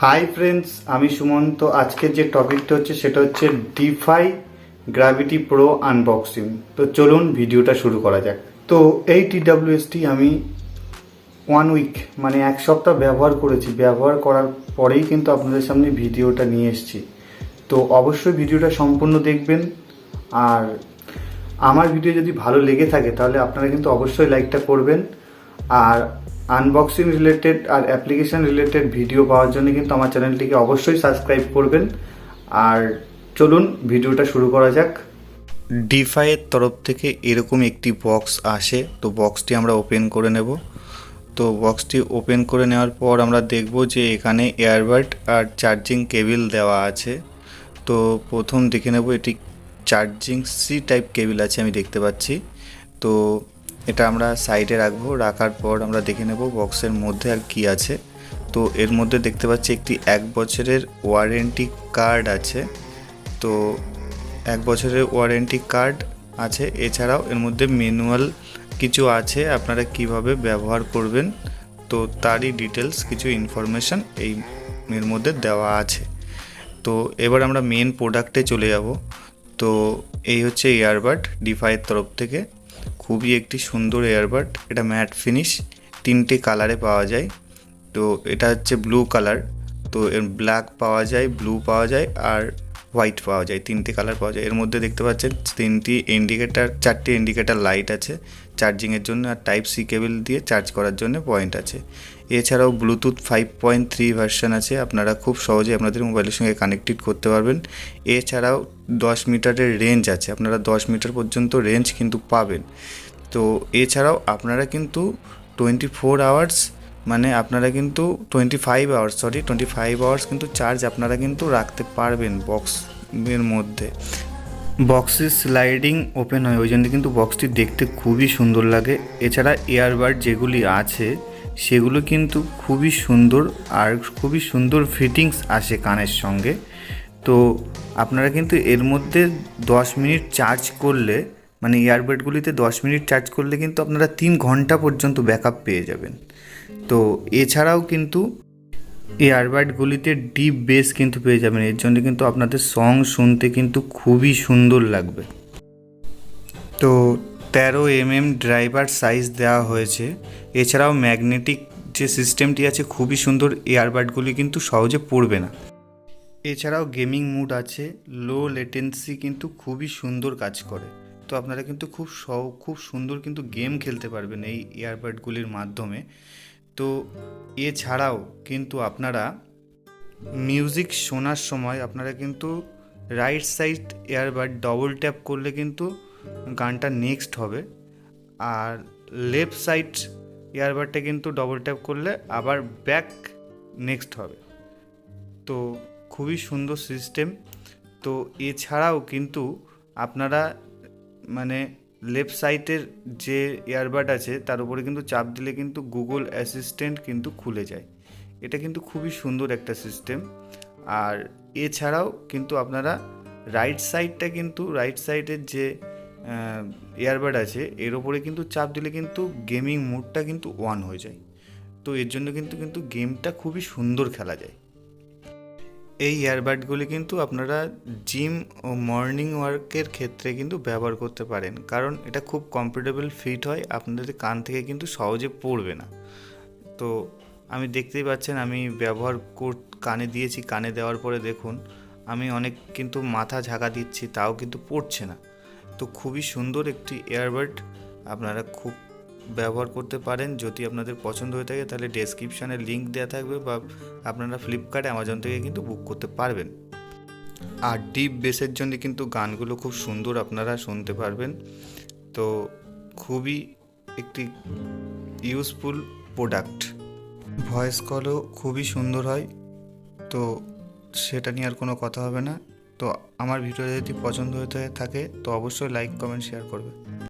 Hi friends, আমি সুমন্ত। আজকের যে টপিকটা হচ্ছে সেটা হচ্ছে ডিফাই গ্র্যাভিটি প্রো আনবক্সিং। তো চলুন ভিডিওটা শুরু করা যাক। তো এই টিডাব্লিউএসটি আমি 1 উইক মানে 1 সপ্তাহ ব্যবহার করেছি। ব্যবহার করার পরেই কিন্তু আপনাদের সামনে ভিডিওটা নিয়ে এসেছি। তো অবশ্যই ভিডিওটা সম্পূর্ণ দেখবেন। আর আমার ভিডিও যদি ভালো লেগে থাকে তাহলে আপনারা কিন্তু অবশ্যই লাইকটা করবেন। আর আনবক্সিং রিলেটেড আর অ্যাপ্লিকেশন রিলেটেড ভিডিও পাওয়ার জন্য কিন্তু আমার চ্যানেলটিকে অবশ্যই সাবস্ক্রাইব করবেন। আর চলুন ভিডিওটা শুরু করা যাক। ডিফাইয়ের তরফ থেকে এরকম একটি বক্স আসে। তো বক্সটি আমরা ওপেন করে নেব। তো বক্সটি ওপেন করে নেওয়ার পর আমরা দেখব যে এখানে এয়ারবাড আর চার্জিং কেবিল দেওয়া আছে। তো প্রথম দেখে নেব, এটি চার্জিং সি টাইপ কেবিল আছে, আমি দেখতে পাচ্ছি। তো এটা আমরা সাইডে রাখবো। রাখার পর আমরা দেখে নেব বক্সের মধ্যে আর কি আছে। তো এর মধ্যে দেখতে পাচ্ছি একটি 1 বছরের ওয়ারেন্টি কার্ড আছে। তো 1 বছরের ওয়ারেন্টি কার্ড আছে। এছাড়াও এর মধ্যে ম্যানুয়াল কিছু আছে, আপনারা কিভাবে ব্যবহার করবেন তো তারই ডিটেলস কিছু ইনফরমেশান এর মধ্যে দেওয়া আছে। তো এবার আমরা মেন প্রোডাক্টে চলে যাব। তো এই হচ্ছে এয়ারবাড ডিফাইয়ের তরফ থেকে। খুবই একটি সুন্দর এয়ারবাড। এটা ম্যাট ফিনিশ, 3টে কালারে পাওয়া যায়। তো এটা হচ্ছে ব্লু কালার। তো এর ব্ল্যাক পাওয়া যায়, ব্লু পাওয়া যায় আর হোয়াইট পাওয়া যায়। 3টে কালার পাওয়া যায়। এর মধ্যে দেখতে পাচ্ছেন 4টে ইন্ডিকেটার লাইট আছে চার্জিংয়ের জন্য, আর টাইপ সি কেবল দিয়ে চার্জ করার জন্য পয়েন্ট আছে। এছাড়াও ব্লুটুথ 5.3 ভার্সন আছে, আপনারা খুব সহজে আপনাদের মোবাইলের সঙ্গে কানেক্টেড করতে পারবেন। এছাড়াও 10 মিটারের রেঞ্জ আছে, আপনারা 10 মিটার পর্যন্ত রেঞ্জ কিন্তু পাবেন। তো এছাড়াও আপনারা কিন্তু 24 আওয়ার্স মানে আপনারা কিন্তু 25 আওয়ার্স কিন্তু চার্জ আপনারা কিন্তু রাখতে পারবেন বক্সের মধ্যে। বক্সের স্লাইডিং ওপেন হয়, ওই জন্য কিন্তু বক্সটি দেখতে খুবই সুন্দর লাগে। এছাড়া এয়ারবাড যেগুলি আছে সেগুলো কিন্তু খুবই সুন্দর আর খুবই সুন্দর ফিটিংস আসে কানের সঙ্গে। তো আপনারা কিন্তু এর মধ্যে 10 মিনিট চার্জ করলে মানে এয়ারবাডগুলিতে 10 মিনিট চার্জ করলে কিন্তু আপনারা 3 ঘন্টা পর্যন্ত ব্যাকআপ পেয়ে যাবেন। তো এছাড়াও কিন্তু এয়ারবাডগুলিতে ডিপ বেস কিন্তু পেয়ে যাবেন। এর জন্য কিন্তু আপনাদের সং শুনতে কিন্তু খুবই সুন্দর লাগবে। তো 13mm ড্রাইভার সাইজ দেওয়া হয়েছে। এছাড়াও ম্যাগনেটিক যে সিস্টেমটি আছে খুবই সুন্দর, এয়ারবাডগুলি কিন্তু সহজে পড়বে না। এছাড়াও গেমিং মুড আছে, লো লেটেন্সি কিন্তু খুবই সুন্দর কাজ করে। তো আপনারা কিন্তু খুব সুন্দর কিন্তু গেম খেলতে পারবেন এই এয়ারবাডগুলির মাধ্যমে। তো এছাড়াও কিন্তু আপনারা মিউজিক শোনার সময় আপনারা কিন্তু right side airbud double tap করলে কিন্তু গানটা নেক্সট হবে, আর লেফট সাইড এয়ারবাডটা কিন্তু ডবল ট্যাপ করলে আবার ব্যাক নেক্সট হবে। তো খুবই সুন্দর সিস্টেম। তো এছাড়াও কিন্তু আপনারা মানে লেফট সাইডের যে এয়ারবাড আছে তার উপরে কিন্তু চাপ দিলে কিন্তু গুগল অ্যাসিস্ট্যান্ট কিন্তু খুলে যায়। এটা কিন্তু খুবই সুন্দর একটা সিস্টেম। আর এছাড়াও কিন্তু আপনারা রাইট সাইডের যে এয়ারবাড আছে এর ওপরে কিন্তু চাপ দিলে কিন্তু গেমিং মুডটা কিন্তু অন হয়ে যায়। তো এর জন্য কিন্তু গেমটা খুবই সুন্দর খেলা যায়। এই ইয়ারবাডগুলি কিন্তু আপনারা জিম ও মর্নিং ওয়ার্কের ক্ষেত্রে কিন্তু ব্যবহার করতে পারেন, কারণ এটা খুব কমফোর্টেবল ফিট হয়, আপনাদের কান থেকে কিন্তু সহজে পড়বে না। তো আমি দেখতেই পাচ্ছেন আমি কানে দিয়েছি। কানে দেওয়ার পরে দেখুন আমি অনেক কিন্তু মাথা ঝাঁকা দিচ্ছি, তাও কিন্তু পড়ছে না। তো খুবই সুন্দর একটি এয়ারবাড, আপনারা খুব ব্যবহার করতে পারেন। যদি আপনাদের পছন্দ হয়ে থাকে তাহলে ডেসক্রিপশানে লিঙ্ক দেওয়া থাকবে, বা আপনারা ফ্লিপকার্ট অ্যামাজন থেকে কিন্তু বুক করতে পারবেন। আর ডিপ বেসের জন্য কিন্তু গানগুলো খুব সুন্দর আপনারা শুনতে পারবেন। তো খুবই একটি ইউজফুল প্রোডাক্ট। ভয়েস কলও খুবই সুন্দর হয়। তো সেটা নিয়ে আর কোনো কথা হবে না। তো আমার ভিডিও যদি পছন্দ হয়ে থাকে তো অবশ্যই লাইক, কমেন্ট, শেয়ার করবে।